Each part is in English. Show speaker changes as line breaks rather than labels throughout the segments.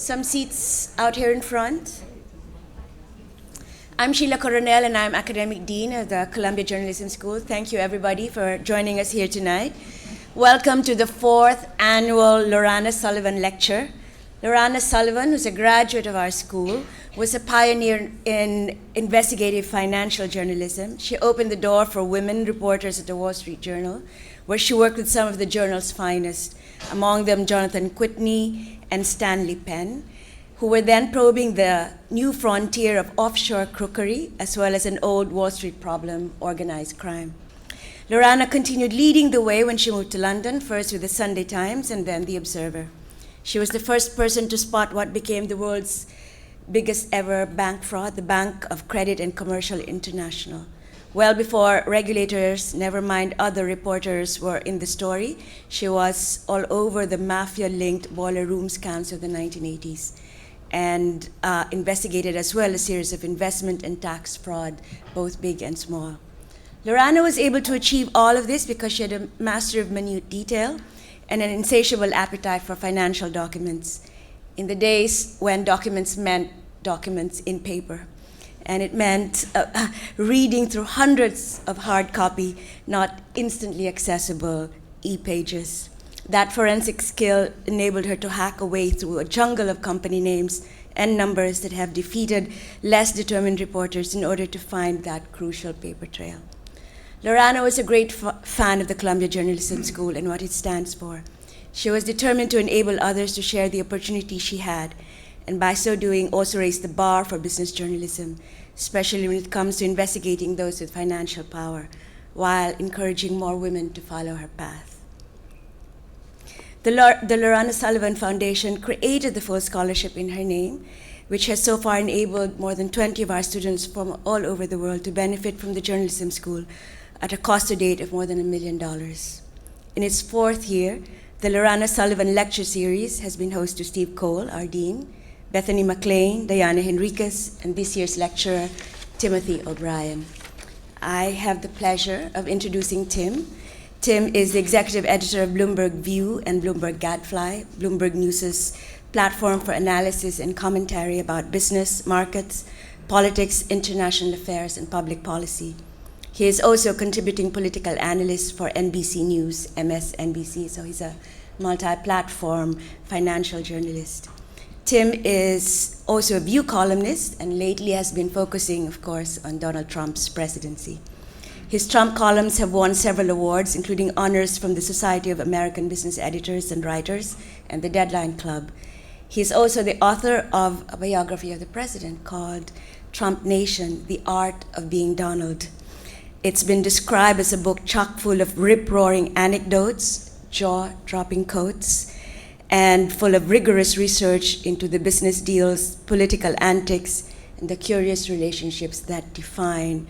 Some seats out here in front. I'm Sheila Coronel, and I'm Academic Dean of the Columbia Journalism School. Thank you, everybody, for joining us here tonight. Welcome to the 4th annual Lorana Sullivan Lecture. Lorana Sullivan, who's a graduate of our school, was a pioneer in investigative financial journalism. She opened the door for women reporters at the Wall Street Journal, where she worked with some of the journal's finest, among them Jonathan Quitney and Stanley Penn, who were then probing the new frontier of offshore crookery, as well as an old Wall Street problem, organized crime. Lorana continued leading the way when she moved to London, first with the Sunday Times and then the Observer. She was the first person to spot what became the world's biggest ever bank fraud, the Bank of Credit and Commercial International. Well before regulators, never mind other reporters, were in the story, she was all over the mafia-linked boiler room scams of the 1980s and investigated as well a series of investment and tax fraud, both big and small. Lorana was able to achieve all of this because she had a master of minute detail and an insatiable appetite for financial documents in the days when documents meant documents in paper. And it meant reading through hundreds of hard copy, not instantly accessible e-pages. That forensic skill enabled her to hack a way through a jungle of company names and numbers that have defeated less determined reporters in order to find that crucial paper trail. Lorana was a great fan of the Columbia Journalism School and what it stands for. She was determined to enable others to share the opportunity she had, and by so doing also raised the bar for business journalism, especially when it comes to investigating those with financial power, while encouraging more women to follow her path. The Lorana Sullivan Foundation created the full scholarship in her name, which has so far enabled more than 20 of our students from all over the world to benefit from the journalism school at a cost to date of more than $1 million. In its 4th year, the Lorana Sullivan Lecture Series has been host to Steve Cole, our dean, Bethany McLean, Diana Henriquez, and this year's lecturer, Timothy O'Brien. I have the pleasure of introducing Tim. Tim is the executive editor of Bloomberg View and Bloomberg Gadfly, Bloomberg News' platform for analysis and commentary about business, markets, politics, international affairs, and public policy. He is also a contributing political analyst for NBC News, MSNBC, so he's a multi-platform financial journalist. Tim is also a View columnist and lately has been focusing, of course, on Donald Trump's presidency. His Trump columns have won several awards, including honors from the Society of American Business Editors and Writers and the Deadline Club. He is also the author of a biography of the president called Trump Nation, The Art of Being Donald. It's been described as a book chock full of rip-roaring anecdotes, jaw-dropping quotes, and full of rigorous research into the business deals, political antics, and the curious relationships that define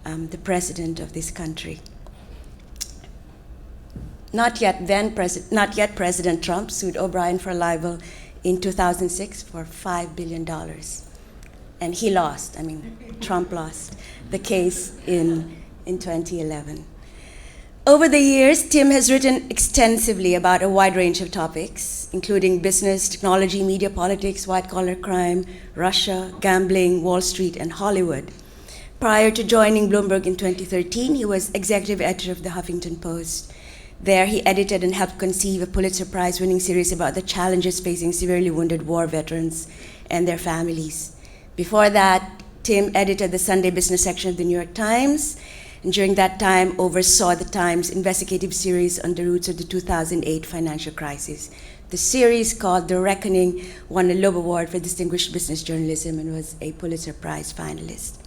the president of this country. Not yet President Trump sued O'Brien for libel in 2006 for $5 billion. And he lost, Trump lost the case in 2011. Over the years, Tim has written extensively about a wide range of topics, including business, technology, media, politics, white-collar crime, Russia, gambling, Wall Street, and Hollywood. Prior to joining Bloomberg in 2013, he was executive editor of the Huffington Post. There, he edited and helped conceive a Pulitzer Prize-winning series about the challenges facing severely wounded war veterans and their families. Before that, Tim edited the Sunday business section of the New York Times, and during that time oversaw the Times investigative series on the roots of the 2008 financial crisis. The series, called The Reckoning, won a Loeb Award for Distinguished Business Journalism and was a Pulitzer Prize finalist.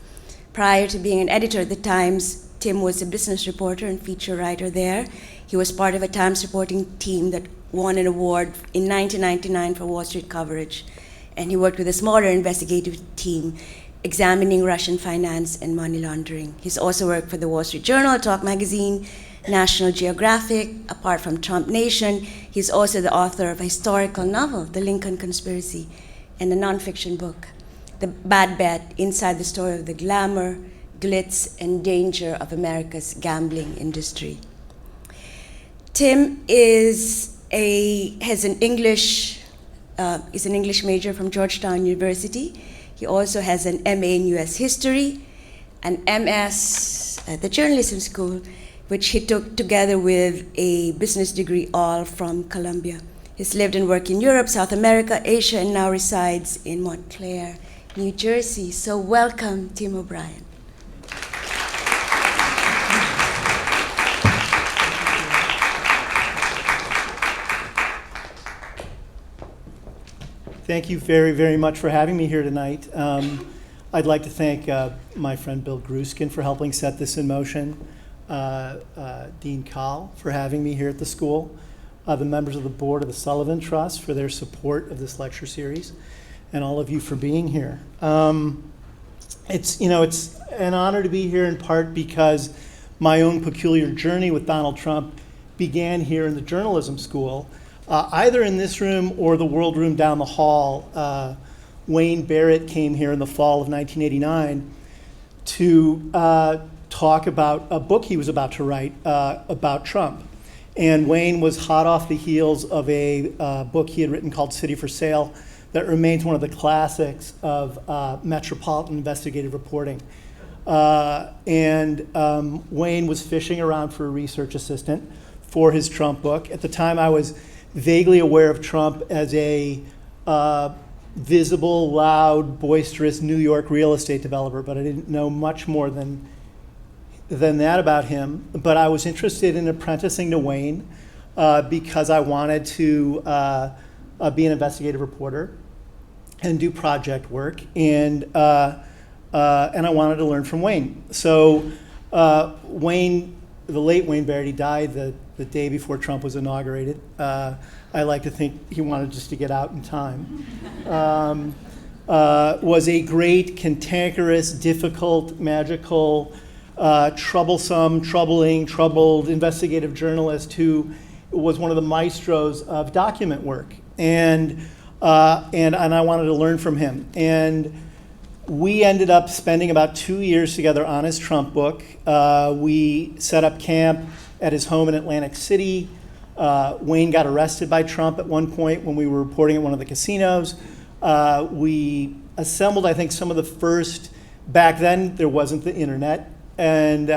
Prior to being an editor at the Times, Tim was a business reporter and feature writer there. He was part of a Times reporting team that won an award in 1999 for Wall Street coverage, and he worked with a smaller investigative team examining Russian finance and money laundering. He's also worked for the Wall Street Journal, Talk Magazine, National Geographic. Apart from Trump Nation, he's also the author of a historical novel, The Lincoln Conspiracy, and a nonfiction book, The Bad Bet, Inside the Story of the Glamour, Glitz, and Danger of America's Gambling Industry. Tim has an English is an English major from Georgetown University. He also has an MA in US History, an MS at the Journalism School, which he took together with a business degree, all from Columbia. He's lived and worked in Europe, South America, Asia, and now resides in Montclair, New Jersey. So welcome, Tim O'Brien.
Thank you very, very much for having me here tonight. I'd like to thank my friend Bill Gruskin for helping set this in motion, Dean Kahl for having me here at the school, the members of the board of the Sullivan Trust for their support of this lecture series, and all of you for being here. It's an honor to be here in part because my own peculiar journey with Donald Trump began here in the journalism school. Either in this room or the World Room down the hall, Wayne Barrett came here in the fall of 1989 to talk about a book he was about to write about Trump. And Wayne was hot off the heels of a book he had written called City for Sale that remains one of the classics of metropolitan investigative reporting. Wayne was fishing around for a research assistant for his Trump book. At the time, I was vaguely aware of Trump as a visible, loud, boisterous New York real estate developer, but I didn't know much more than that about him. But I was interested in apprenticing to Wayne because I wanted to be an investigative reporter and do project work, and I wanted to learn from Wayne. So Wayne, the late Wayne Barrett, he died the day before Trump was inaugurated. I like to think he wanted just to get out in time. Was a great, cantankerous, difficult, magical, troubled investigative journalist who was one of the maestros of document work. And I wanted to learn from him. And we ended up spending about 2 years together on his Trump book. We set up camp at his home in Atlantic City. Wayne got arrested by Trump at one point when we were reporting at one of the casinos. We assembled, I think, some of the first, back then there wasn't the internet, and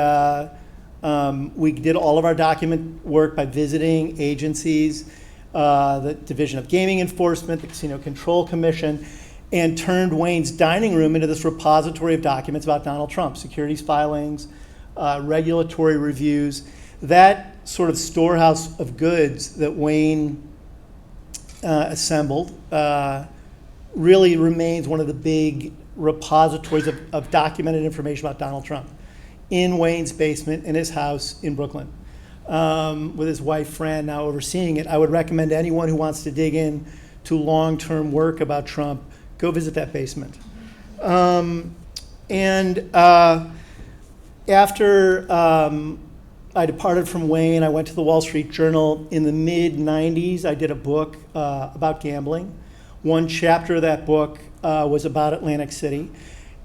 we did all of our document work by visiting agencies, the Division of Gaming Enforcement, the Casino Control Commission, and turned Wayne's dining room into this repository of documents about Donald Trump, securities filings, regulatory reviews. That sort of storehouse of goods that Wayne assembled really remains one of the big repositories of documented information about Donald Trump in Wayne's basement in his house in Brooklyn, with his wife Fran now overseeing it. I would recommend to anyone who wants to dig in to long-term work about Trump, go visit that basement. After I departed from Wayne, I went to the Wall Street Journal. In the mid-90s, I did a book about gambling. One chapter of that book was about Atlantic City.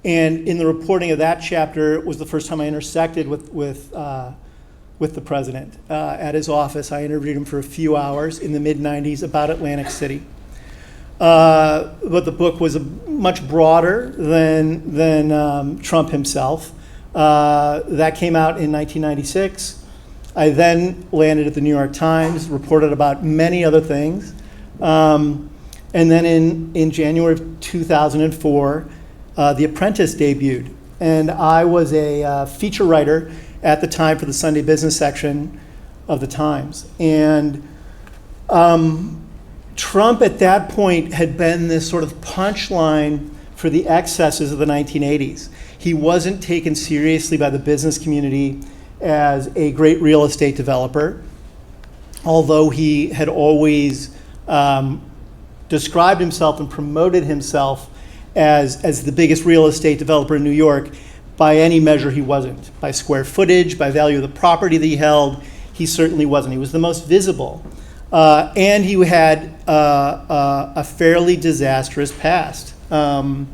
And in the reporting of that chapter, it was the first time I intersected with the president at his office. I interviewed him for a few hours in the mid-90s about Atlantic City. But the book was much broader than Trump himself. That came out in 1996. I then landed at the New York Times, reported about many other things. And then in January of 2004, The Apprentice debuted. And I was a feature writer at the time for the Sunday business section of the Times. And Trump at that point had been this sort of punchline for the excesses of the 1980s. He wasn't taken seriously by the business community as a great real estate developer, although he had always described himself and promoted himself as the biggest real estate developer in New York. By any measure, he wasn't. By square footage, by value of the property that he held, he certainly wasn't. He was the most visible. And he had a fairly disastrous past in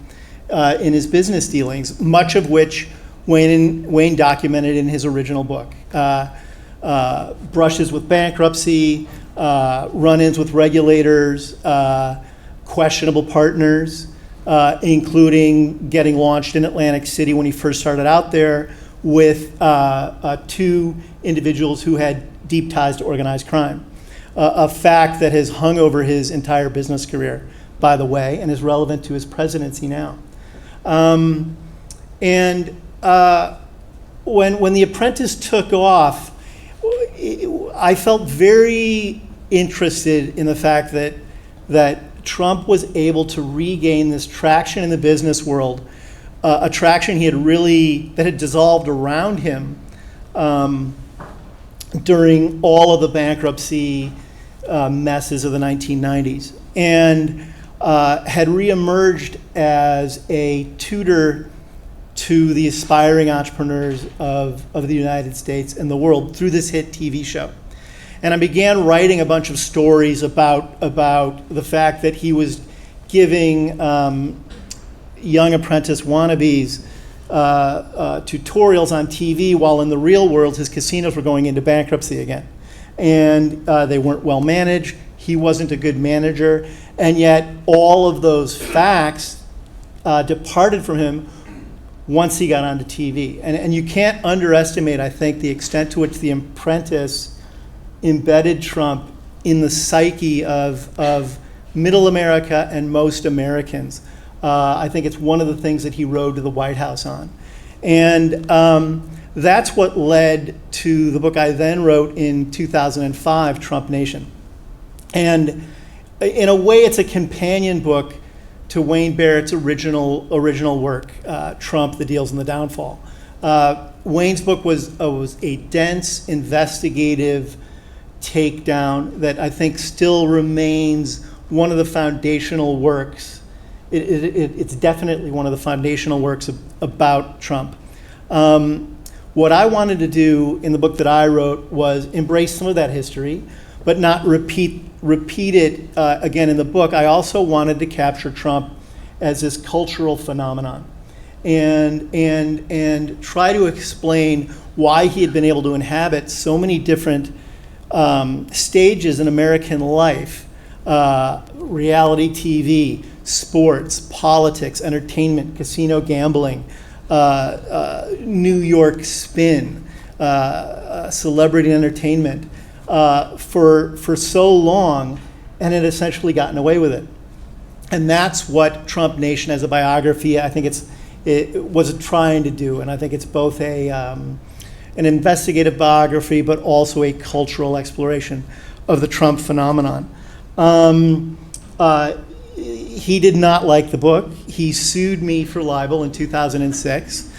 his business dealings, much of which Wayne documented in his original book. Brushes with bankruptcy, run-ins with regulators, questionable partners, including getting launched in Atlantic City when he first started out there with 2 individuals who had deep ties to organized crime. A fact that has hung over his entire business career, by the way, and is relevant to his presidency now. When The Apprentice took off, I felt very interested in the fact that Trump was able to regain this traction in the business world, a traction that had dissolved around him during all of the bankruptcy messes of the 1990s, and had reemerged as a tutor to the aspiring entrepreneurs of the United States and the world through this hit TV show. And I began writing a bunch of stories about the fact that he was giving young apprentice wannabes tutorials on TV, while in the real world his casinos were going into bankruptcy again. And they weren't well managed. He wasn't a good manager. And yet all of those facts departed from him once he got onto TV. And you can't underestimate, I think, the extent to which The Apprentice embedded Trump in the psyche of middle America and most Americans. I think it's one of the things that he rode to the White House on. And that's what led to the book I then wrote in 2005, Trump Nation. And in a way, it's a companion book to Wayne Barrett's original work, Trump, The Deals and the Downfall. Wayne's book was a dense, investigative takedown that I think still remains one of the foundational works. It's definitely one of the foundational works about Trump. What I wanted to do in the book that I wrote was embrace some of that history, but not repeat it again in the book. I also wanted to capture Trump as this cultural phenomenon and try to explain why he had been able to inhabit so many different stages in American life, reality TV, sports, politics, entertainment, casino gambling, New York spin, celebrity entertainment, for so long, and had essentially gotten away with it. And that's what Trump Nation as a biography, I think it was trying to do. And I think it's both an investigative biography, but also a cultural exploration of the Trump phenomenon. He did not like the book. He sued me for libel in 2006.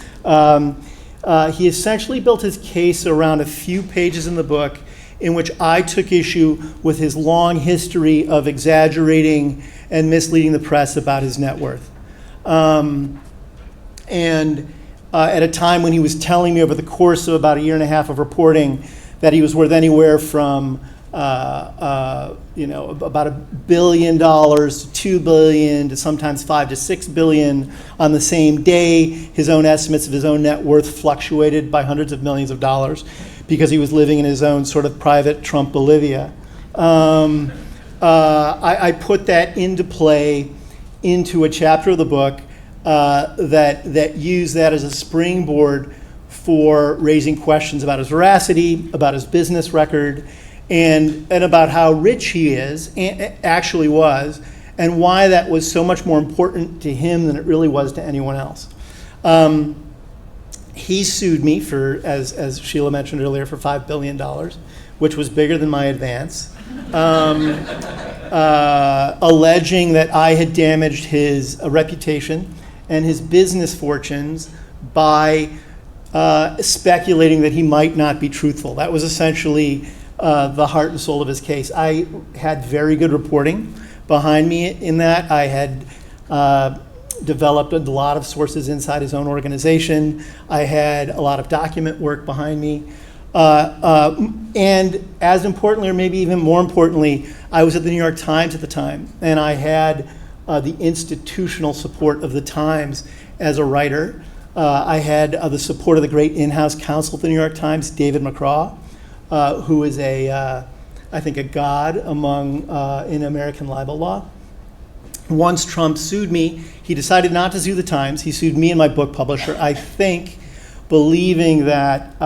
He essentially built his case around a few pages in the book in which I took issue with his long history of exaggerating and misleading the press about his net worth. At a time when he was telling me over the course of about a year and a half of reporting that he was worth anywhere from about $1 billion to $2 billion to sometimes $5 to $6 billion on the same day. His own estimates of his own net worth fluctuated by hundreds of millions of dollars because he was living in his own sort of private Trump Bolivia. I put that into play into a chapter of the book that used that as a springboard for raising questions about his veracity, about his business record, and about how rich he is, actually was, and why that was so much more important to him than it really was to anyone else. He sued me for, as Sheila mentioned earlier, for $5 billion, which was bigger than my advance, alleging that I had damaged his reputation and his business fortunes by speculating that he might not be truthful. That was essentially the heart and soul of his case. I had very good reporting behind me in that. I had developed a lot of sources inside his own organization. I had a lot of document work behind me. And as importantly, or maybe even more importantly, I was at the New York Times at the time, and I had the institutional support of the Times as a writer. I had the support of the great in-house counsel at the New York Times, David McCraw, who is I think a god among in American libel law. once Trump sued me, he decided not to sue the Times. He sued me and my book publisher, I think, believing that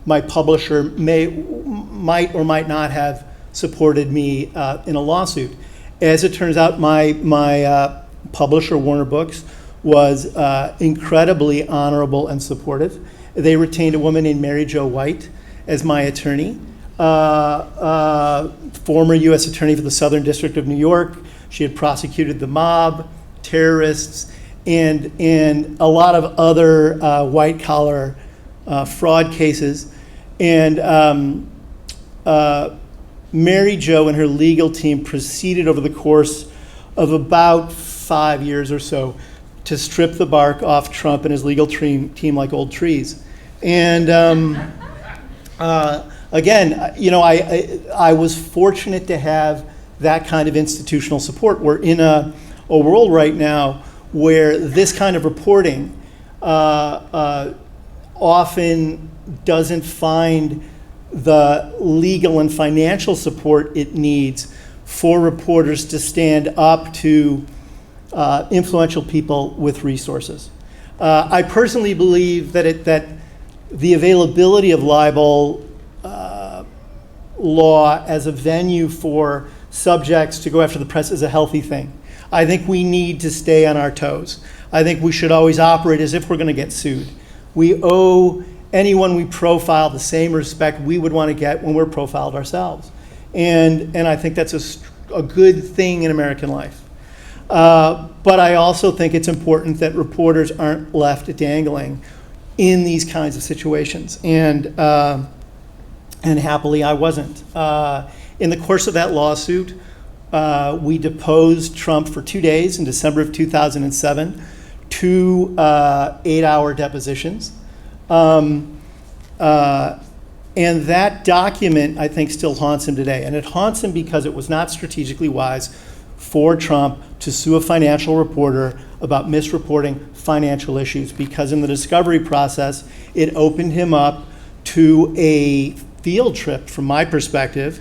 my publisher might or might not have supported me in a lawsuit. As it turns out, my publisher, Warner Books, was incredibly honorable and supportive. They retained a woman named Mary Jo White as my attorney, former U.S. attorney for the Southern District of New York. She had prosecuted the mob, terrorists, and a lot of other white-collar fraud cases. And Mary Jo and her legal team proceeded over the course of about 5 years or so to strip the bark off Trump and his legal team like old trees. And again, you know, I was fortunate to have that kind of institutional support. We're in a world right now where this kind of reporting often doesn't find the legal and financial support it needs for reporters to stand up to influential people with resources. I personally believe that the availability of libel law as a venue for subjects to go after the press is a healthy thing. I think we need to stay on our toes. I think we should always operate as if we're going to get sued. We owe anyone we profile the same respect we would want to get when we're profiled ourselves. And I think that's a good thing in American life. But I also think it's important that reporters aren't left dangling in these kinds of situations. And happily, I wasn't. In the course of that lawsuit, we deposed Trump for 2 days in December of 2007, 2 8-hour depositions. And that document, I think, still haunts him today. And it haunts him because it was not strategically wise for Trump to sue a financial reporter about misreporting financial issues, because in the discovery process, it opened him up to a field trip, from my perspective,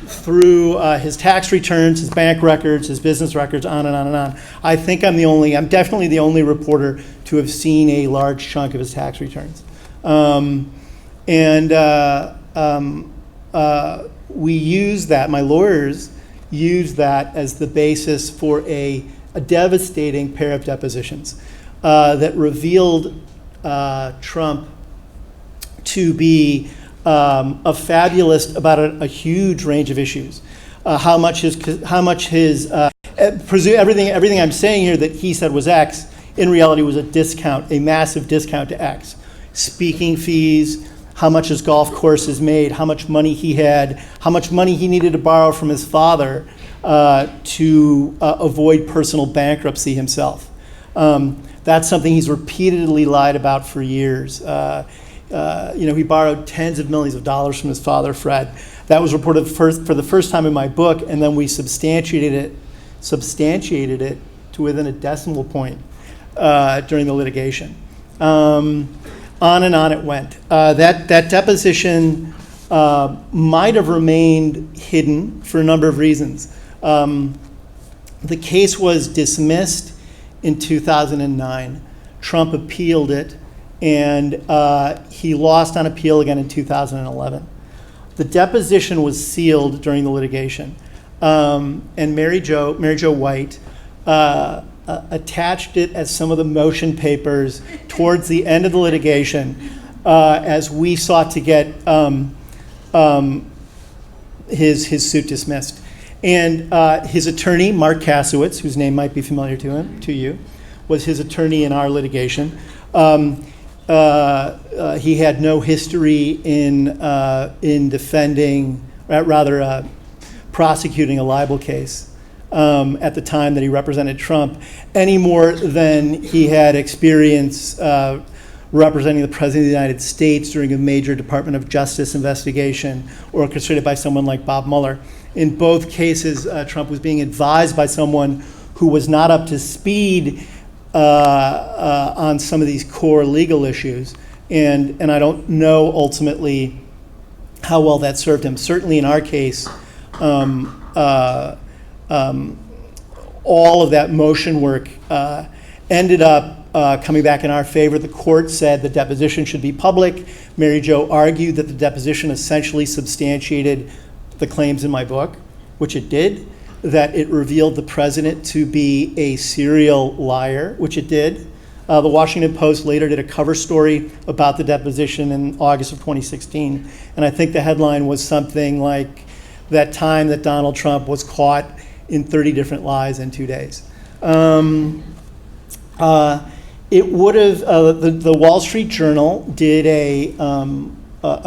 through his tax returns, his bank records, his business records, on and on and on. I think I'm definitely the only reporter to have seen a large chunk of his tax returns. We use that, my lawyers use that as the basis for a devastating pair of depositions that revealed Trump to be a fabulist about a huge range of issues. Everything I'm saying here that he said was X, in reality was a massive discount to X. Speaking fees, how much his golf courses made, how much money he had, how much money he needed to borrow from his father to avoid personal bankruptcy himself. That's something he's repeatedly lied about for years. He borrowed tens of millions of dollars from his father, Fred. That was reported for the first time in my book, and then we substantiated it to within a decimal point during the litigation. On and on it went. That deposition might have remained hidden for a number of reasons. The case was dismissed in 2009. Trump appealed it, and he lost on appeal again in 2011. The deposition was sealed during the litigation, and Mary Jo White attached it as some of the motion papers towards the end of the litigation as we sought to get his suit dismissed. And his attorney, Mark Kasowitz, whose name might be familiar to you, was his attorney in our litigation. He had no history in defending, prosecuting a libel case at the time that he represented Trump, any more than he had experience representing the President of the United States during a major Department of Justice investigation orchestrated by someone like Bob Mueller. In both cases, Trump was being advised by someone who was not up to speed on some of these core legal issues, and I don't know ultimately how well that served him. Certainly in our case, all of that motion work ended up coming back in our favor. The court said the deposition should be public. Mary Jo argued that the deposition essentially substantiated the claims in my book, which it did, that it revealed the president to be a serial liar, which it did. The Washington Post later did a cover story about the deposition in August of 2016, and I think the headline was something like, that time that Donald Trump was caught in 30 different lies in 2 days. It would have, the Wall Street Journal did a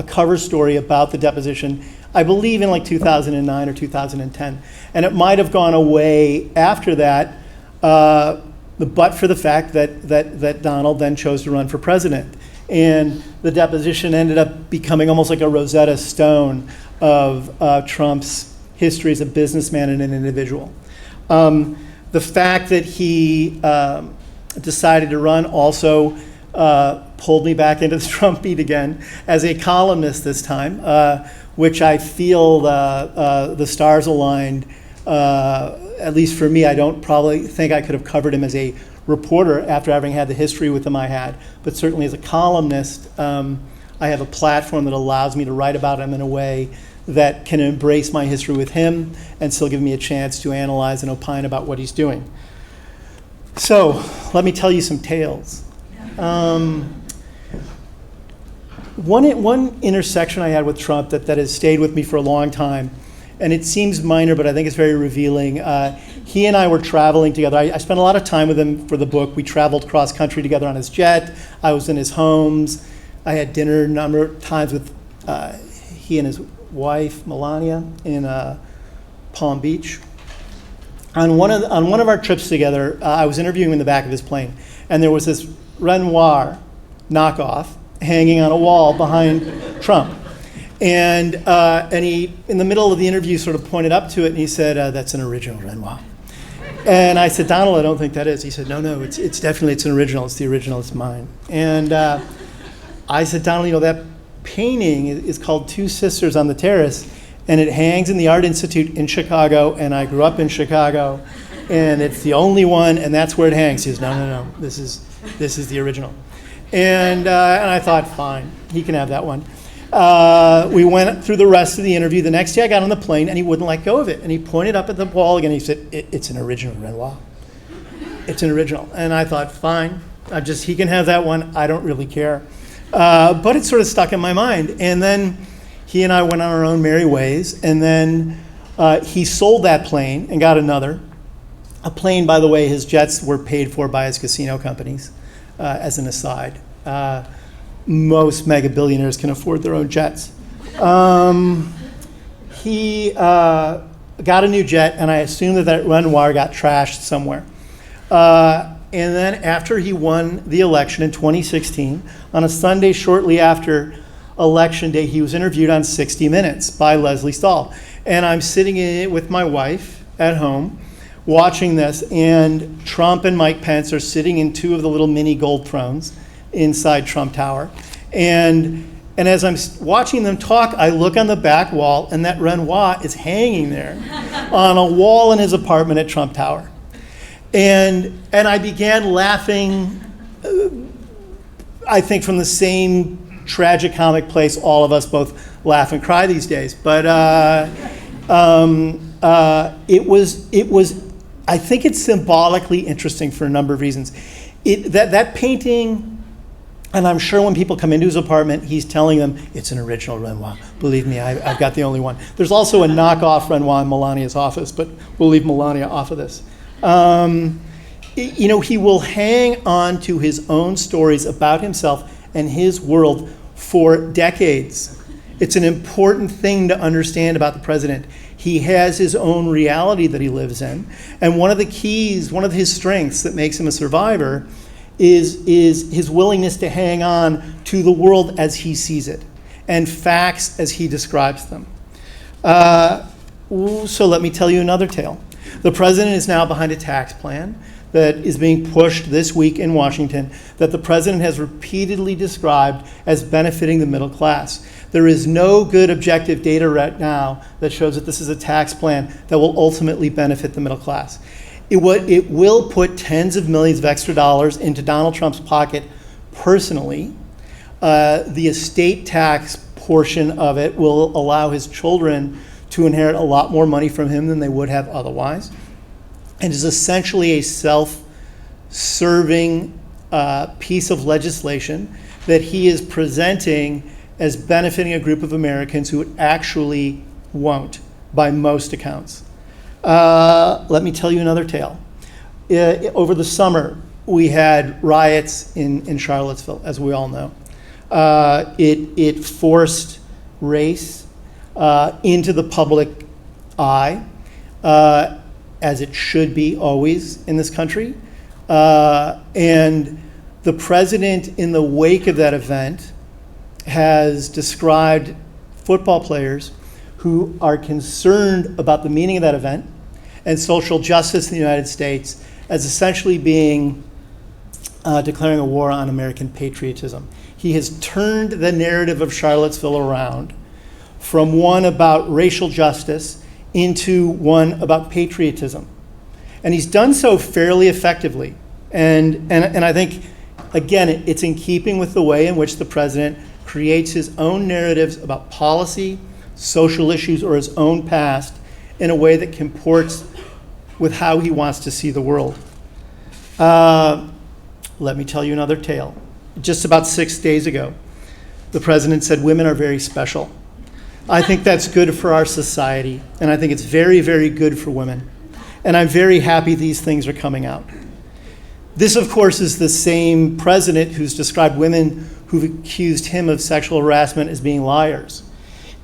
cover story about the deposition, I believe in like 2009 or 2010. And it might have gone away after that, but for the fact that Donald then chose to run for president. And the deposition ended up becoming almost like a Rosetta Stone of Trump's history as a businessman and an individual. The fact that he decided to run also pulled me back into the Trump beat again as a columnist this time, which I feel the stars aligned. At least for me, I don't probably think I could have covered him as a reporter after having had the history with him I had, but certainly as a columnist, I have a platform that allows me to write about him in a way that can embrace my history with him and still give me a chance to analyze and opine about what he's doing. So let me tell you some tales. One intersection I had with Trump that has stayed with me for a long time, and it seems minor, but I think it's very revealing. He and I were traveling together. I spent a lot of time with him for the book. We traveled cross country together on his jet. I was in his homes. I had dinner a number of times with he and his wife, Melania, in Palm Beach. On one of our trips together, I was interviewing him in the back of his plane, and there was this Renoir knockoff hanging on a wall behind Trump. And he, in the middle of the interview, sort of pointed up to it, and he said, "That's an original Renoir." And I said, "Donald, I don't think that is." He said, No, it's definitely, it's an original. It's the original. It's mine." And I said, "Donald, that painting is called Two Sisters on the Terrace, and it hangs in the Art Institute in Chicago, and I grew up in Chicago, and it's the only one, and that's where it hangs." He says, No, this is the original. And I thought, fine, he can have that one. We went through the rest of the interview. The next day I got on the plane, and he wouldn't let go of it, and he pointed up at the wall again. He said, "It's an original Renoir. It's an original." And I thought, fine, he can have that one. I don't really care. But it sort of stuck in my mind. And then he and I went on our own merry ways. And then he sold that plane and got another. A plane, by the way, his jets were paid for by his casino companies, as an aside. Most mega billionaires can afford their own jets. He got a new jet, and I assume that Renoir got trashed somewhere. And then after he won the election in 2016, on a Sunday shortly after Election Day, he was interviewed on 60 Minutes by Leslie Stahl. And I'm sitting with my wife at home watching this, and Trump and Mike Pence are sitting in two of the little mini gold thrones inside Trump Tower. And as I'm watching them talk, I look on the back wall, and that Renoir is hanging there on a wall in his apartment at Trump Tower. And I began laughing, I think from the same tragicomic place all of us both laugh and cry these days. But it was, I think it's symbolically interesting for a number of reasons. That painting, and I'm sure when people come into his apartment, he's telling them, "It's an original Renoir. Believe me, I've got the only one." There's also a knockoff Renoir in Melania's office, but we'll leave Melania off of this. He will hang on to his own stories about himself and his world for decades. It's an important thing to understand about the president. He has his own reality that he lives in. And one of the keys, one of his strengths that makes him a survivor is his willingness to hang on to the world as he sees it and facts as he describes them. So let me tell you another tale. The president is now behind a tax plan that is being pushed this week in Washington that the president has repeatedly described as benefiting the middle class. There is no good objective data right now that shows that this is a tax plan that will ultimately benefit the middle class. It will put tens of millions of extra dollars into Donald Trump's pocket personally. The estate tax portion of it will allow his children to inherit a lot more money from him than they would have otherwise, and is essentially a self-serving piece of legislation that he is presenting as benefiting a group of Americans who it actually won't, by most accounts. Let me tell you another tale. Over the summer, we had riots in Charlottesville, as we all know. It forced race into the public eye, as it should be always in this country. And the president, in the wake of that event, has described football players who are concerned about the meaning of that event and social justice in the United States as essentially being declaring a war on American patriotism. He has turned the narrative of Charlottesville around from one about racial justice into one about patriotism. And he's done so fairly effectively. And I think, again, it's in keeping with the way in which the president creates his own narratives about policy, social issues, or his own past in a way that comports with how he wants to see the world. Let me tell you another tale. Just about 6 days ago, the president said women are very special. I think that's good for our society, and I think it's very, very good for women. And I'm very happy these things are coming out. This, of course, is the same president who's described women who've accused him of sexual harassment as being liars.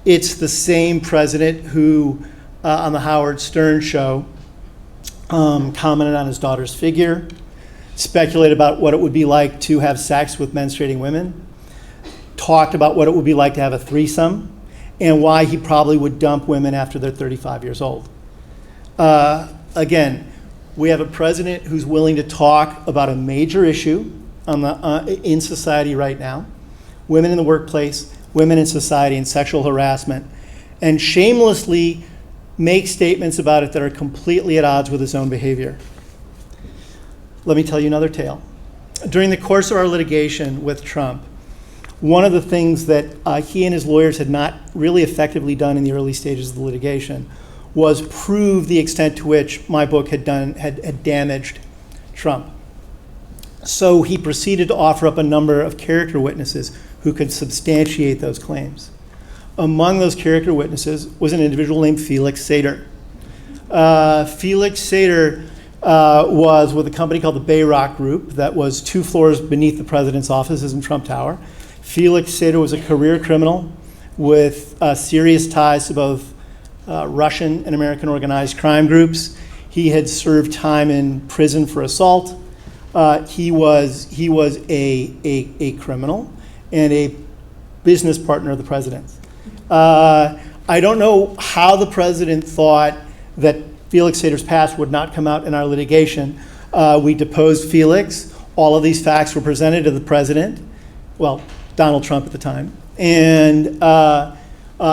It's the same president who, on the Howard Stern show, commented on his daughter's figure, speculated about what it would be like to have sex with menstruating women, talked about what it would be like to have a threesome, and why he probably would dump women after they're 35 years old. Again, we have a president who's willing to talk about a major issue in society right now, women in the workplace, women in society, and sexual harassment, and shamelessly make statements about it that are completely at odds with his own behavior. Let me tell you another tale. During the course of our litigation with Trump, one of the things that he and his lawyers had not really effectively done in the early stages of the litigation was prove the extent to which my book had damaged Trump. So he proceeded to offer up a number of character witnesses who could substantiate those claims. Among those character witnesses was an individual named Felix Sater. Felix Sater was with a company called the Bayrock Group that was 2 floors beneath the president's offices in Trump Tower. Felix Sater was a career criminal with serious ties to both Russian and American organized crime groups. He had served time in prison for assault. He was a criminal and a business partner of the president's. I don't know how the president thought that Felix Sater's past would not come out in our litigation. We deposed Felix. All of these facts were presented to the president, well, Donald Trump at the time. And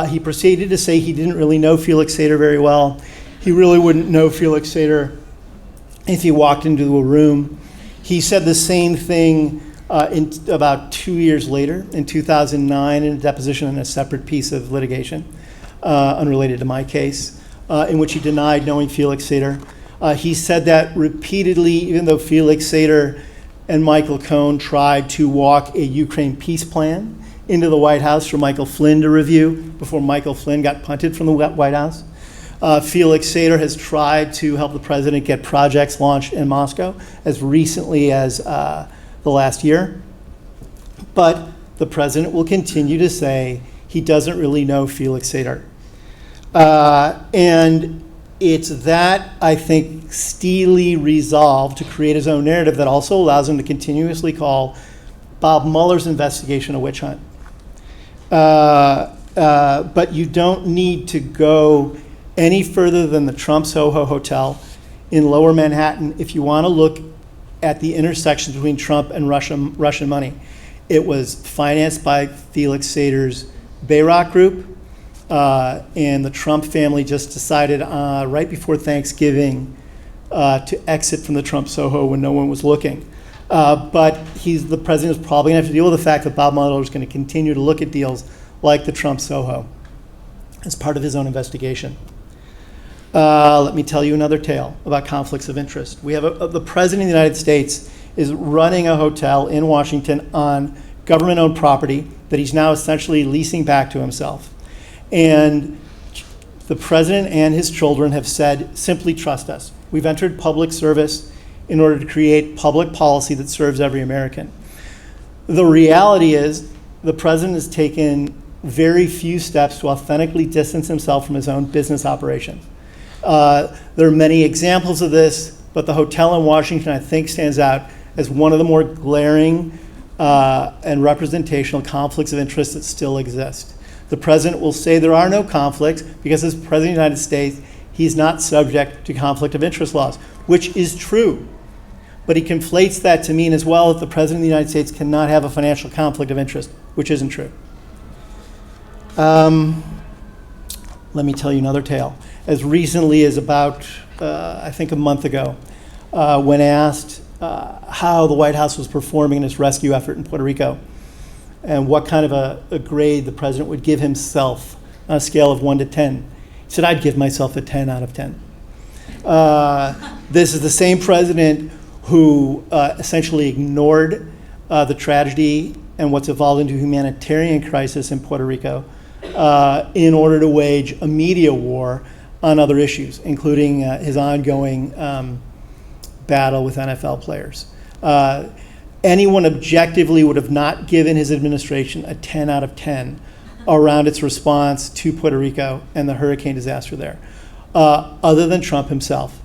he proceeded to say he didn't really know Felix Sater very well. He really wouldn't know Felix Sater if he walked into a room. He said the same thing about 2 years later, in 2009, in a deposition in a separate piece of litigation, unrelated to my case, in which he denied knowing Felix Sater. He said that repeatedly, even though Felix Sater and Michael Cohen tried to walk a Ukraine peace plan into the White House for Michael Flynn to review before Michael Flynn got punted from the White House. Felix Sater has tried to help the president get projects launched in Moscow as recently as the last year. But the president will continue to say he doesn't really know Felix Sater. And it's that, I think, steely resolve to create his own narrative that also allows him to continuously call Bob Mueller's investigation a witch hunt. But you don't need to go any further than the Trump Soho Hotel in Lower Manhattan if you want to look at the intersections between Trump and Russian money. It was financed by Felix Sater's Bayrock Group, and the Trump family just decided right before Thanksgiving to exit from the Trump Soho when no one was looking. But the president is probably going to have to deal with the fact that Bob Mueller is going to continue to look at deals like the Trump Soho as part of his own investigation. Let me tell you another tale about conflicts of interest. We have the president of the United States is running a hotel in Washington on government-owned property that he's now essentially leasing back to himself. And the president and his children have said, simply trust us. We've entered public service in order to create public policy that serves every American. The reality is the president has taken very few steps to authentically distance himself from his own business operations. There are many examples of this, but the hotel in Washington, I think, stands out as one of the more glaring and representational conflicts of interest that still exist. The president will say there are no conflicts because as president of the United States, he's not subject to conflict of interest laws, which is true. But he conflates that to mean as well that the president of the United States cannot have a financial conflict of interest, which isn't true. Let me tell you another tale. As recently as about, I think a month ago, when asked how the White House was performing in its rescue effort in Puerto Rico, and what kind of a grade the president would give himself on a scale of 1 to 10. He said, I'd give myself a 10 out of 10. This is the same president who essentially ignored the tragedy and what's evolved into a humanitarian crisis in Puerto Rico in order to wage a media war on other issues, including his ongoing battle with NFL players. Anyone objectively would have not given his administration a 10 out of 10 around its response to Puerto Rico and the hurricane disaster there, other than Trump himself.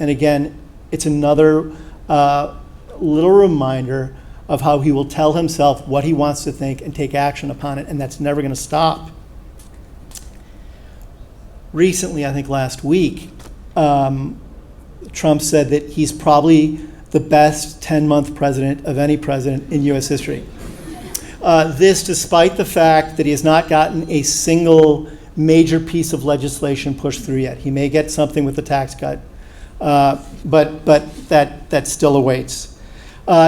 And again, it's another little reminder of how he will tell himself what he wants to think and take action upon it, and that's never going to stop. Recently, I think last week, Trump said that he's probably the best 10-month president of any president in U.S. history. This despite the fact that he has not gotten a single major piece of legislation pushed through yet. He may get something with the tax cut, but that still awaits.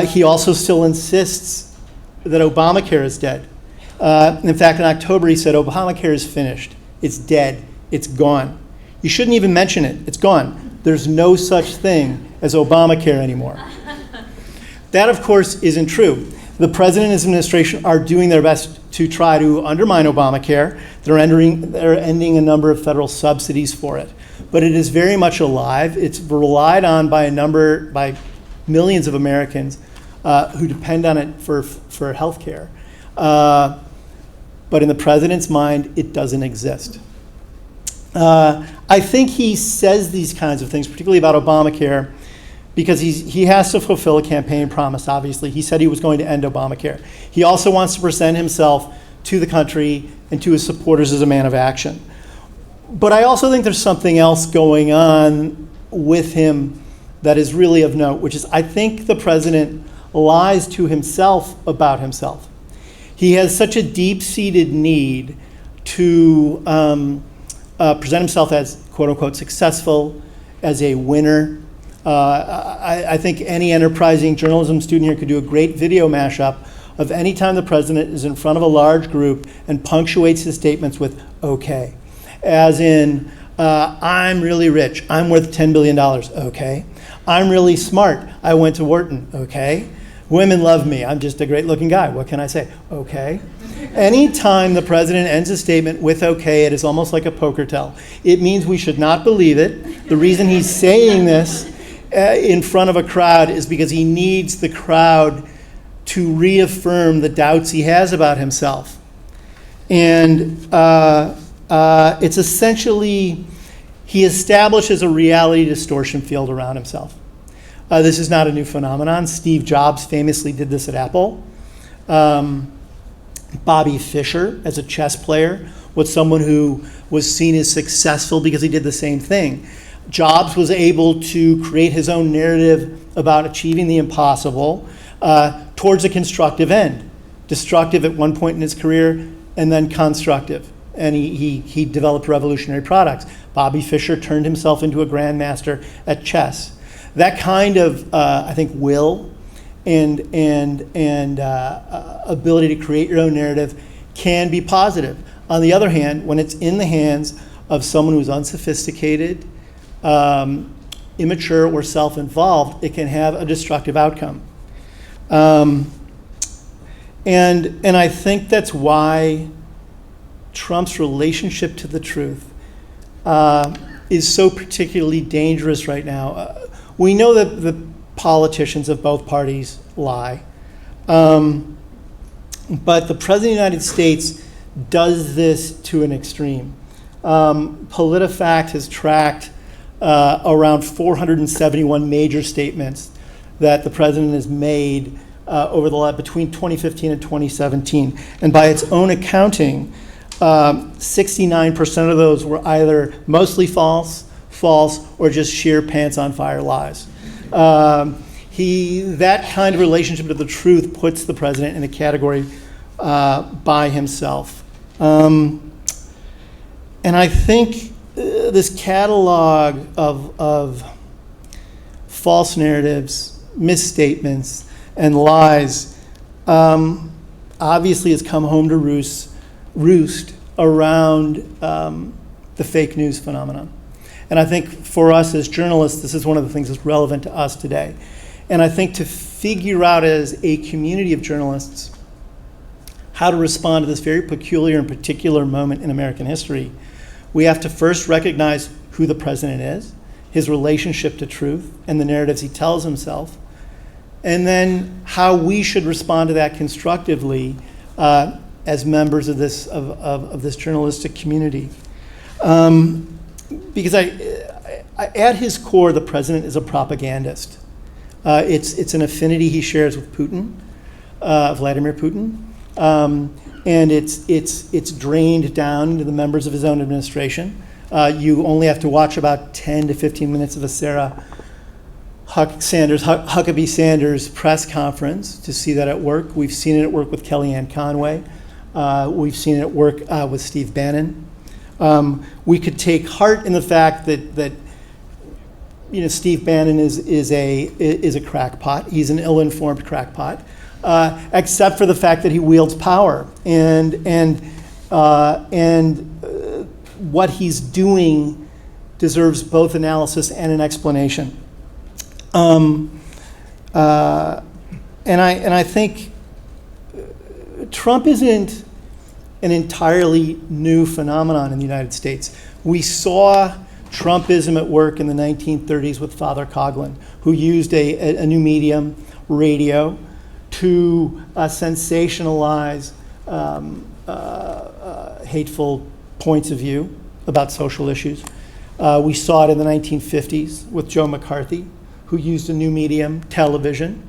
He also still insists that Obamacare is dead. In fact, in October, he said Obamacare is finished. It's dead. It's gone. You shouldn't even mention it. It's gone. There's no such thing as Obamacare anymore. That, of course, isn't true. The president and his administration are doing their best to try to undermine Obamacare. They're ending a number of federal subsidies for it. But it is very much alive. It's relied on by millions of Americans who depend on it for health care. But in the president's mind, it doesn't exist. I think he says these kinds of things, particularly about Obamacare, because he has to fulfill a campaign promise, obviously. He said he was going to end Obamacare. He also wants to present himself to the country and to his supporters as a man of action. But I also think there's something else going on with him that is really of note, which is I think the president lies to himself about himself. He has such a deep-seated need to present himself as, quote unquote, successful, as a winner. I think any enterprising journalism student here could do a great video mashup of any time the president is in front of a large group and punctuates his statements with okay. As in, I'm really rich, I'm worth $10 billion, okay. I'm really smart, I went to Wharton, okay. Women love me, I'm just a great looking guy, what can I say, okay. Anytime the president ends a statement with okay, it is almost like a poker tell. It means we should not believe it. The reason he's saying this in front of a crowd is because he needs the crowd to reaffirm the doubts he has about himself. And it's essentially, he establishes a reality distortion field around himself. This is not a new phenomenon. Steve Jobs famously did this at Apple. Bobby Fischer, as a chess player, was someone who was seen as successful because he did the same thing. Jobs was able to create his own narrative about achieving the impossible towards a constructive end. Destructive at one point in his career, and then constructive. and he developed revolutionary products. Bobby Fischer turned himself into a grandmaster at chess. That kind of, I think, will and ability to create your own narrative can be positive. On the other hand, when it's in the hands of someone who's unsophisticated, immature, or self-involved, it can have a destructive outcome. And I think that's why Trump's relationship to the truth is so particularly dangerous right now. We know that the politicians of both parties lie, but the President of the United States does this to an extreme. PolitiFact has tracked around 471 major statements that the president has made between 2015 and 2017. And by its own accounting, 69% of those were either mostly false, or just sheer pants on fire lies. That kind of relationship to the truth puts the president in a category by himself. And I think this catalog of false narratives, misstatements, and lies obviously has come home to roost around the fake news phenomenon. And I think for us as journalists, this is one of the things that's relevant to us today. And I think to figure out as a community of journalists how to respond to this very peculiar and particular moment in American history, we have to first recognize who the president is, his relationship to truth, and the narratives he tells himself, and then how we should respond to that constructively as members of this journalistic community. Because at his core, the president is a propagandist. It's an affinity he shares with Putin, Vladimir Putin, and it's drained down to the members of his own administration. You only have to watch about 10 to 15 minutes of a Sarah Huckabee Sanders press conference to see that at work. We've seen it at work with Kellyanne Conway. We've seen it at work with Steve Bannon. We could take heart in the fact that Steve Bannon is a crackpot. He's an ill-informed crackpot, except for the fact that he wields power and what he's doing deserves both analysis and an explanation. And I think Trump isn't an entirely new phenomenon in the United States. We saw Trumpism at work in the 1930s with Father Coughlin, who used a new medium, radio, to sensationalize hateful points of view about social issues. We saw it in the 1950s with Joe McCarthy, who used a new medium, television,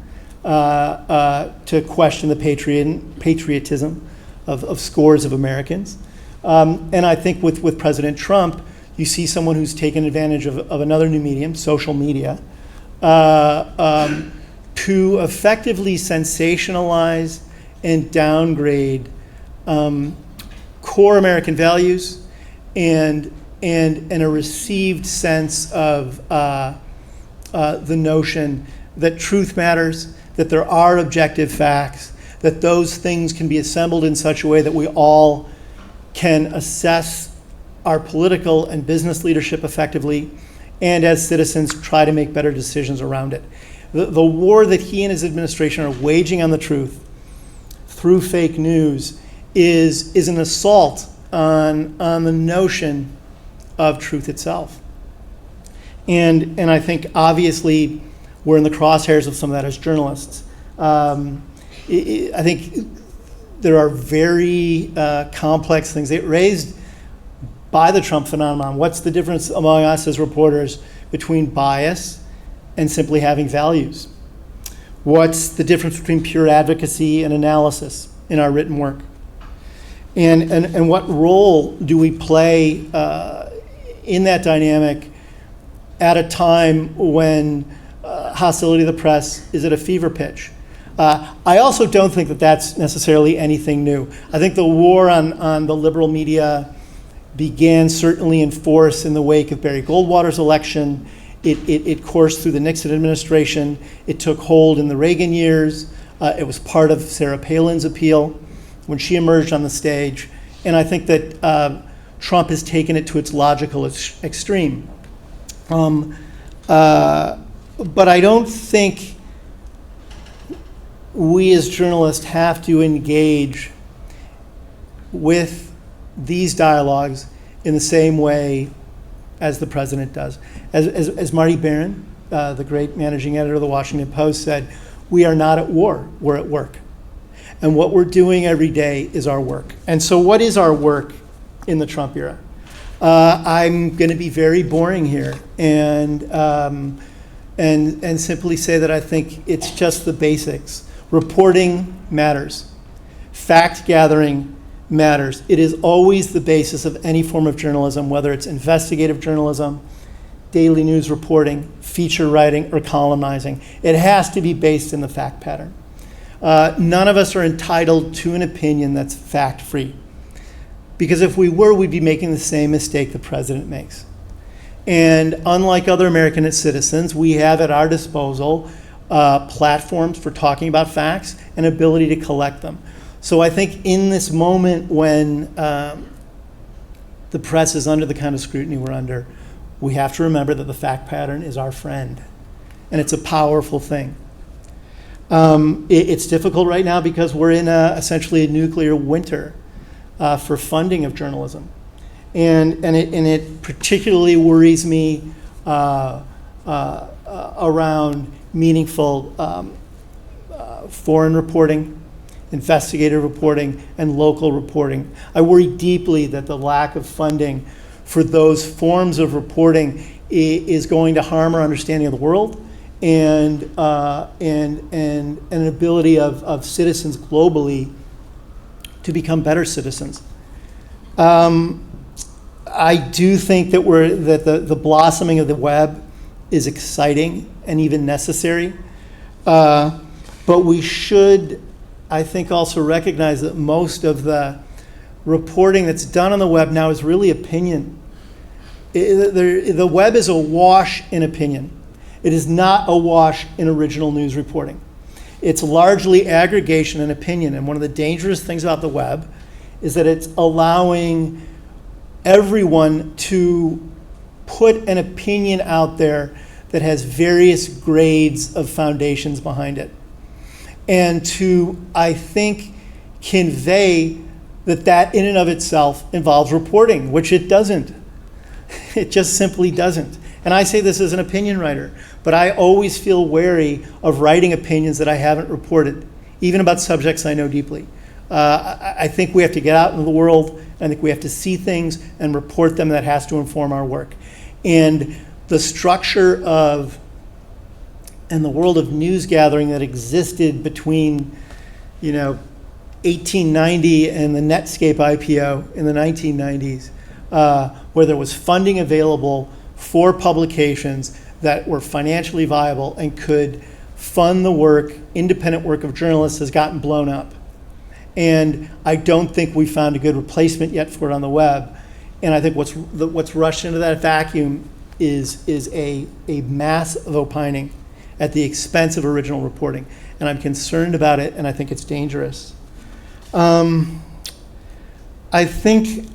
to question the patriotism of scores of Americans. And I think with President Trump, you see someone who's taken advantage of another new medium, social media, to effectively sensationalize and downgrade core American values and a received sense of the notion that truth matters, that there are objective facts, that those things can be assembled in such a way that we all can assess our political and business leadership effectively, and as citizens try to make better decisions around it. The war that he and his administration are waging on the truth through fake news is an assault on the notion of truth itself. And I think obviously we're in the crosshairs of some of that as journalists. I think there are very complex things raised by the Trump phenomenon. What's the difference among us as reporters between bias and simply having values? What's the difference between pure advocacy and analysis in our written work? And what role do we play in that dynamic at a time when hostility to the press is at a fever pitch? I also don't think that that's necessarily anything new. I think the war on the liberal media began certainly in force in the wake of Barry Goldwater's election. It coursed through the Nixon administration. It took hold in the Reagan years. It was part of Sarah Palin's appeal when she emerged on the stage. And I think that Trump has taken it to its logical extreme. But I don't think we as journalists have to engage with these dialogues in the same way as the president does. As Marty Baron, the great managing editor of the Washington Post, said, we are not at war, we're at work. And what we're doing every day is our work. And so what is our work in the Trump era? I'm going to be very boring here and simply say that I think it's just the basics. Reporting matters. Fact gathering matters. It is always the basis of any form of journalism, whether it's investigative journalism, daily news reporting, feature writing, or columnizing. It has to be based in the fact pattern. None of us are entitled to an opinion that's fact-free. Because if we were, we'd be making the same mistake the president makes. And unlike other American citizens, we have at our disposal platforms for talking about facts and ability to collect them. So I think in this moment when the press is under the kind of scrutiny we're under, we have to remember that the fact pattern is our friend. And it's a powerful thing. It's difficult right now because we're in essentially a nuclear winter for funding of journalism. And it particularly worries me around meaningful foreign reporting, investigative reporting, and local reporting. I worry deeply that the lack of funding for those forms of reporting is going to harm our understanding of the world and an ability of citizens globally to become better citizens. I do think that the blossoming of the web is exciting and even necessary, but we should, I think, also recognize that most of the reporting that's done on the web now is really opinion. The web is awash in opinion. It is not awash in original news reporting. It's largely aggregation and opinion, and one of the dangerous things about the web is that it's allowing everyone to put an opinion out there that has various grades of foundations behind it. And to, I think, convey that in and of itself involves reporting, which it doesn't. It just simply doesn't. And I say this as an opinion writer, but I always feel wary of writing opinions that I haven't reported, even about subjects I know deeply. I think we have to get out into the world. I think we have to see things and report them. That has to inform our work. And the structure of and the world of news gathering that existed between, 1890 and the Netscape IPO in the 1990s, where there was funding available for publications that were financially viable and could fund the work, independent work of journalists, has gotten blown up. And I don't think we found a good replacement yet for it on the web. And I think what's rushed into that vacuum is a mass of opining at the expense of original reporting. And I'm concerned about it, and I think it's dangerous. I think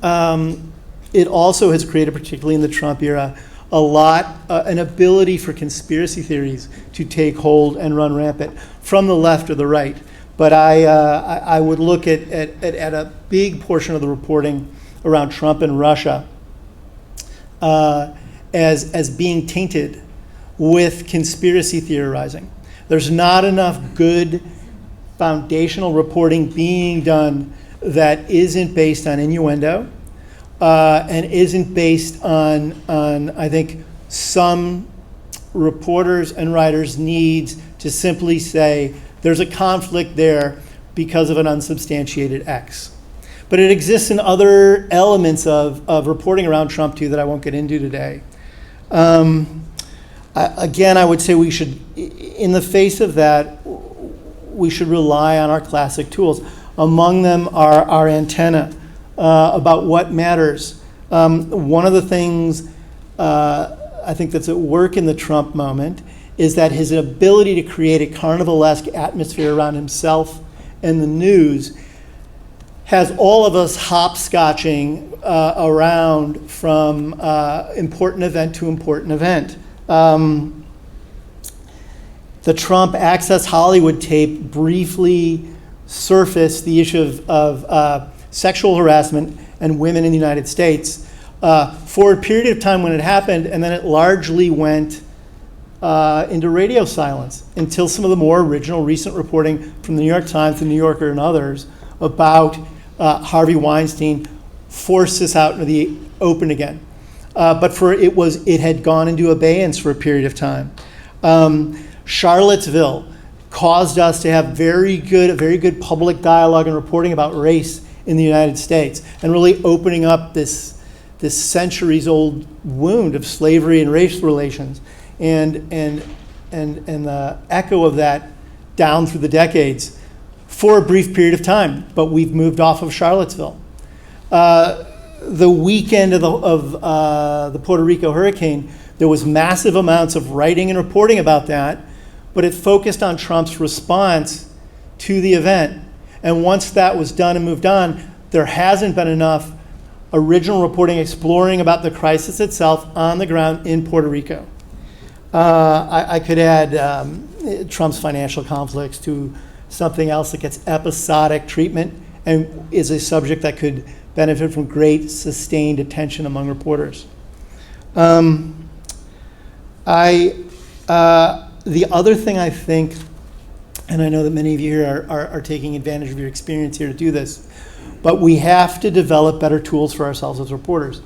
it also has created, particularly in the Trump era, an ability for conspiracy theories to take hold and run rampant from the left or the right. But I would look at a big portion of the reporting around Trump and Russia as being tainted with conspiracy theorizing. There's not enough good foundational reporting being done that isn't based on innuendo and isn't based on I think, some reporters and writers' needs to simply say, there's a conflict there because of an unsubstantiated X. But it exists in other elements of reporting around Trump, too, that I won't get into today. Again, I would say we should, in the face of that, we should rely on our classic tools. Among them are our antenna about what matters. One of the things I think that's at work in the Trump moment is that his ability to create a carnivalesque atmosphere around himself and the news has all of us hopscotching around from important event to important event. The Trump Access Hollywood tape briefly surfaced the issue of sexual harassment and women in the United States for a period of time when it happened, and then it largely went into radio silence until some of the more original recent reporting from the New York Times, the New Yorker, and others about Harvey Weinstein forced this out into the open again. But it had gone into abeyance for a period of time. Charlottesville caused us to have a very good public dialogue and reporting about race in the United States, and really opening up this centuries-old wound of slavery and race relations, and the echo of that down through the decades for a brief period of time. But we've moved off of Charlottesville. The weekend of the Puerto Rico hurricane, there was massive amounts of writing and reporting about that, but it focused on Trump's response to the event. And once that was done and moved on, there hasn't been enough original reporting exploring about the crisis itself on the ground in Puerto Rico. I could add Trump's financial conflicts to something else that gets episodic treatment and is a subject that could benefit from great sustained attention among reporters. The other thing I think, and I know that many of you here are taking advantage of your experience here to do this, but we have to develop better tools for ourselves as reporters.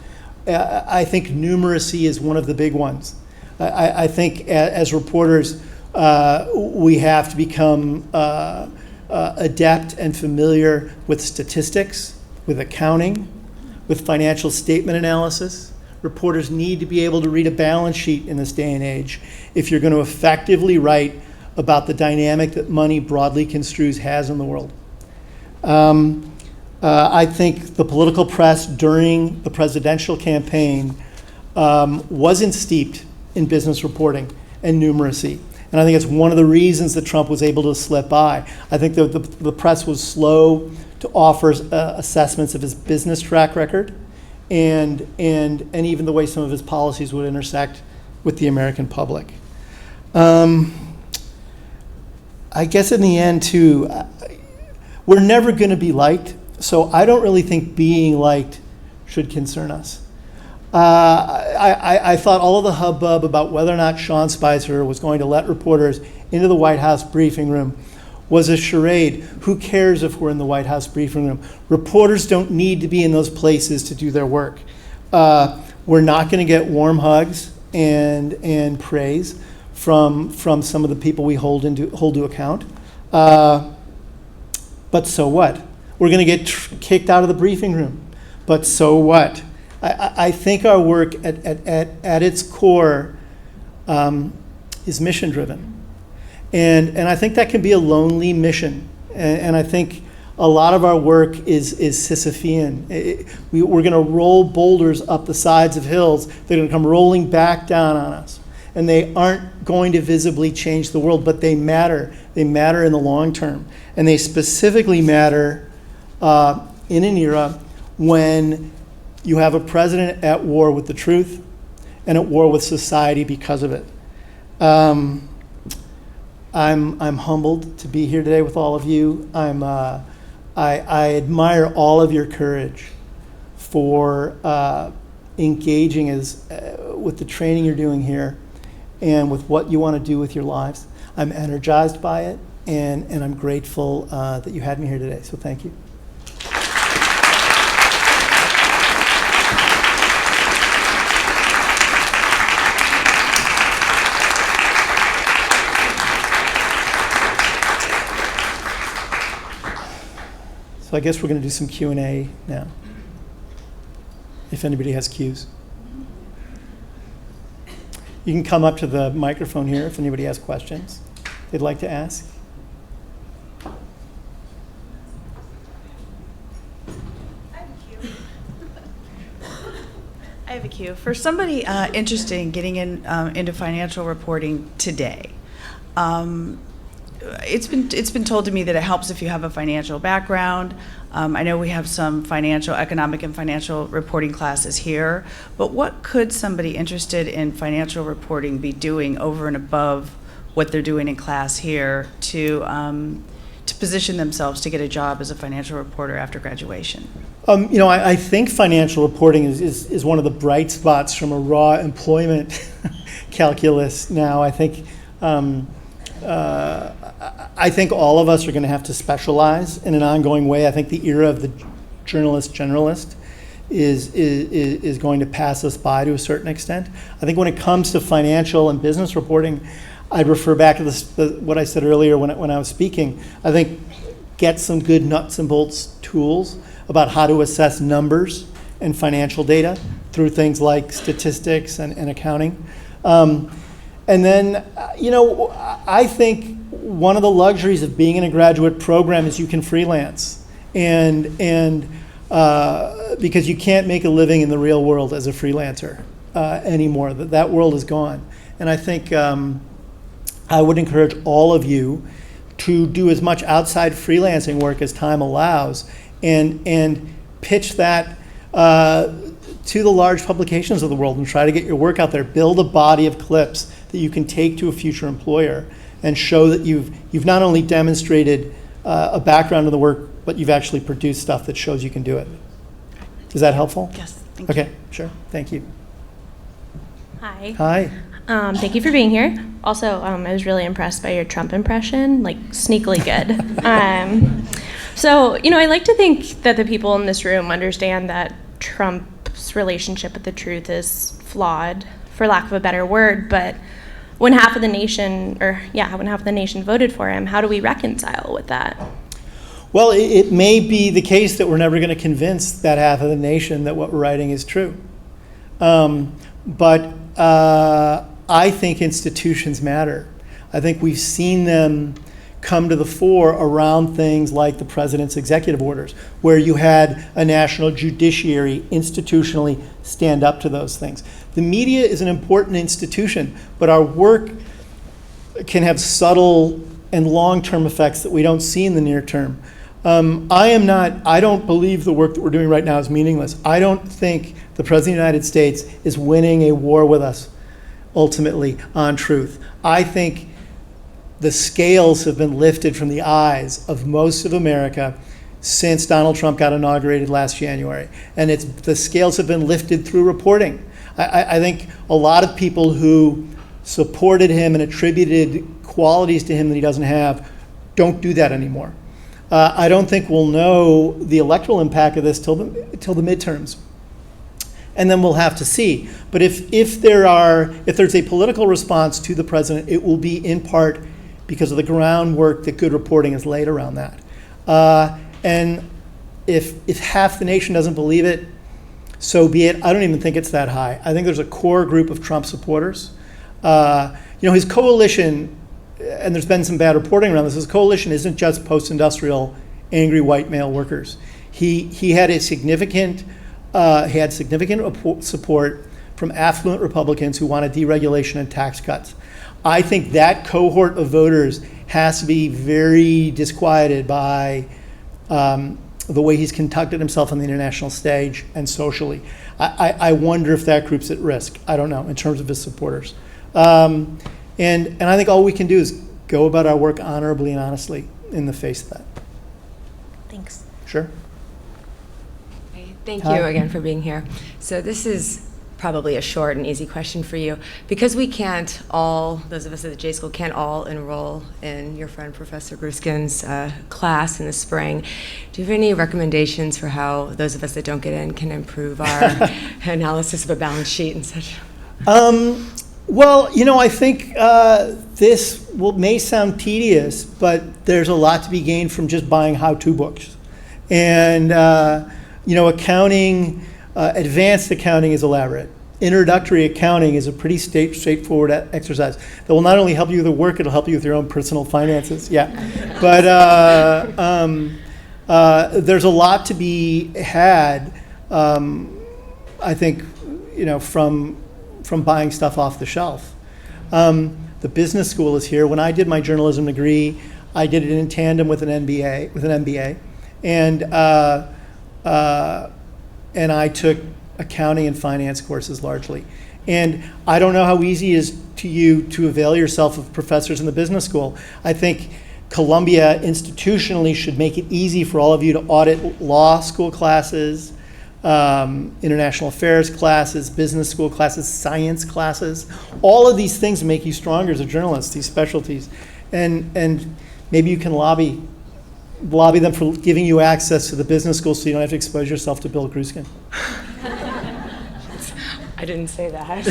I think numeracy is one of the big ones. I think as reporters, we have to become adept and familiar with statistics, with accounting, with financial statement analysis. Reporters need to be able to read a balance sheet in this day and age if you're going to effectively write about the dynamic that money broadly construes has in the world. I think the political press during the presidential campaign wasn't steeped in business reporting and numeracy. And I think it's one of the reasons that Trump was able to slip by. I think the press was slow to offer assessments of his business track record and even the way some of his policies would intersect with the American public. I guess in the end, too, we're never going to be liked, so I don't really think being liked should concern us. I thought all of the hubbub about whether or not Sean Spicer was going to let reporters into the White House briefing room was a charade. Who cares if we're in the White House briefing room? Reporters don't need to be in those places to do their work. We're not going to get warm hugs and praise from some of the people we hold to account. But so what? We're going to get kicked out of the briefing room. But so what? I think our work at its core is mission driven. And I think that can be a lonely mission. And I think a lot of our work is Sisyphean. We're going to roll boulders up the sides of hills. They're going to come rolling back down on us. And they aren't going to visibly change the world, but they matter. They matter in the long term. And they specifically matter in an era when you have a president at war with the truth and at war with society because of it. I'm humbled to be here today with all of you. I admire all of your courage for engaging with the training you're doing here and with what you want to do with your lives. I'm energized by it, and I'm grateful that you had me here today, so thank you. So I guess we're going to do some Q&A now, if anybody has Qs. You can come up to the microphone here if anybody has questions they'd like to ask.
I have a cue. For somebody interested in getting into financial reporting today, it's been told to me that it helps if you have a financial background. I know we have some economic and financial reporting classes here, but what could somebody interested in financial reporting be doing over and above what they're doing in class here to position themselves to get a job as a financial reporter after graduation?
I think financial reporting is one of the bright spots from a raw employment calculus now. I think all of us are going to have to specialize in an ongoing way. I think the era of the journalist generalist is going to pass us by to a certain extent. I think when it comes to financial and business reporting, I'd refer back to what I said earlier when I was speaking. I think get some good nuts and bolts tools about how to assess numbers and financial data through things like statistics and accounting. And then, I think one of the luxuries of being in a graduate program is you can freelance. And because you can't make a living in the real world as a freelancer anymore. That world is gone. And I think I would encourage all of you to do as much outside freelancing work as time allows and pitch that to the large publications of the world and try to get your work out there. Build a body of clips that you can take to a future employer and show that you've not only demonstrated a background in the work, but you've actually produced stuff that shows you can do it. Is that helpful?
Yes, thank you.
Okay, sure, thank you.
Hi.
Hi.
Thank you for being here. Also, I was really impressed by your Trump impression, like sneakily good. So, I like to think that the people in this room understand that Trump's relationship with the truth is flawed, for lack of a better word, but when half of the nation voted for him, how do we reconcile with that?
Well, it may be the case that we're never going to convince that half of the nation that what we're writing is true. But I think institutions matter. I think we've seen them come to the fore around things like the president's executive orders, where you had a national judiciary institutionally stand up to those things. The media is an important institution, but our work can have subtle and long-term effects that we don't see in the near term. I don't believe the work that we're doing right now is meaningless. I don't think the President of the United States is winning a war with us ultimately on truth. I think the scales have been lifted from the eyes of most of America since Donald Trump got inaugurated last January. And the scales have been lifted through reporting. I think a lot of people who supported him and attributed qualities to him that he doesn't have don't do that anymore. I don't think we'll know the electoral impact of this till the midterms. And then we'll have to see. But if there's a political response to the president, it will be in part because of the groundwork that good reporting has laid around that. And if half the nation doesn't believe it, so be it. I don't even think it's that high. I think there's a core group of Trump supporters. His coalition, and there's been some bad reporting around this, his coalition isn't just post-industrial angry white male workers. He had significant support from affluent Republicans who wanted deregulation and tax cuts. I think that cohort of voters has to be very disquieted by the way he's conducted himself on the international stage and socially. I wonder if that group's at risk. I don't know, in terms of his supporters. And I think all we can do is go about our work honorably and honestly in the face of that.
Thanks.
Sure.
Thank you again for being here. So this is probably a short and easy question for you. Because we can't all, those of us at the J School, can't all enroll in your friend Professor Gruskin's class in the spring, do you have any recommendations for how those of us that don't get in can improve our analysis of a balance sheet and such?
Well, I think this may sound tedious, but there's a lot to be gained from just buying how-to books. And, accounting, advanced accounting is elaborate. Introductory accounting is a pretty straightforward exercise that will not only help you with the work, it'll help you with your own personal finances. Yeah. But there's a lot to be had, I think, from buying stuff off the shelf. The business school is here. When I did my journalism degree, I did it in tandem with an MBA, and I took accounting and finance courses largely. And I don't know how easy it is to you to avail yourself of professors in the business school. I think Columbia institutionally should make it easy for all of you to audit law school classes, international affairs classes, business school classes, science classes. All of these things make you stronger as a journalist, these specialties. And maybe you can lobby them for giving you access to the business school so you don't have to expose yourself to Bill Gruskin.
I didn't say that.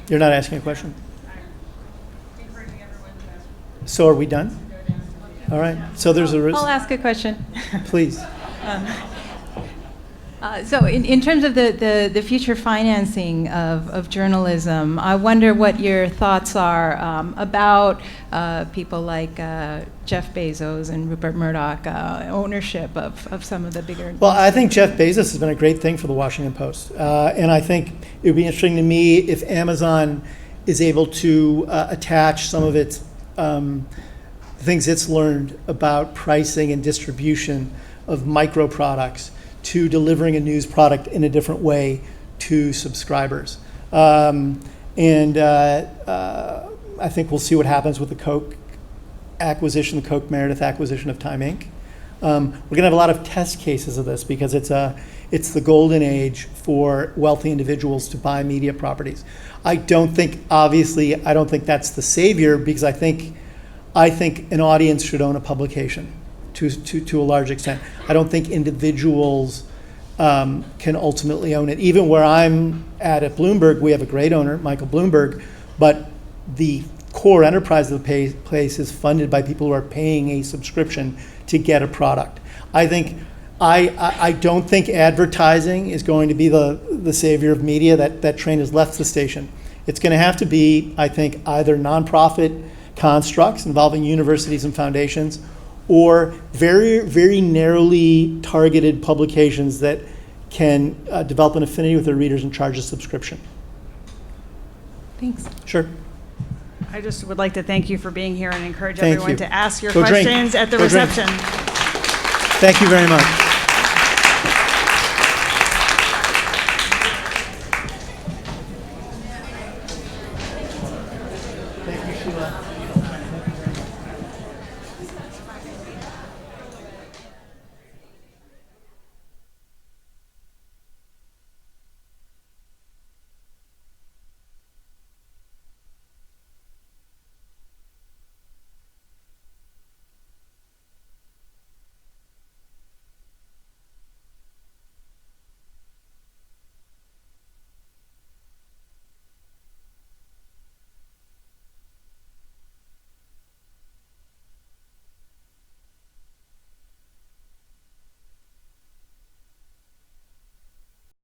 You're not asking a question? So are we done? All right. So there's a risk.
I'll ask a question.
Please.
So in terms of the future financing of journalism, I wonder what your thoughts are about people like Jeff Bezos and Rupert Murdoch, ownership of some of the bigger...
Well, I think Jeff Bezos has been a great thing for the Washington Post. And I think it would be interesting to me if Amazon is able to attach some of its things it's learned about pricing and distribution of micro products to delivering a news product in a different way to subscribers. I think we'll see what happens with the Koch acquisition, the Koch Meredith acquisition of Time Inc. We're gonna have a lot of test cases of this because it's the golden age for wealthy individuals to buy media properties. I don't think that's the savior, because I think an audience should own a publication to a large extent. I don't think individuals can ultimately own it. Even where I'm at Bloomberg, we have a great owner, Michael Bloomberg, but the core enterprise of the place is funded by people who are paying a subscription to get a product. I don't think advertising is going to be the savior of media. That train has left the station. It's going to have to be, I think, either nonprofit constructs involving universities and foundations, or very, very narrowly targeted publications that can develop an affinity with their readers and charge a subscription.
Thanks.
Sure.
I just would like to thank you for being here and encourage
Thank
everyone
you.
to ask your
Go drink.
questions at the
Go drink.
reception.
Thank you very much. Thank you, Sheila.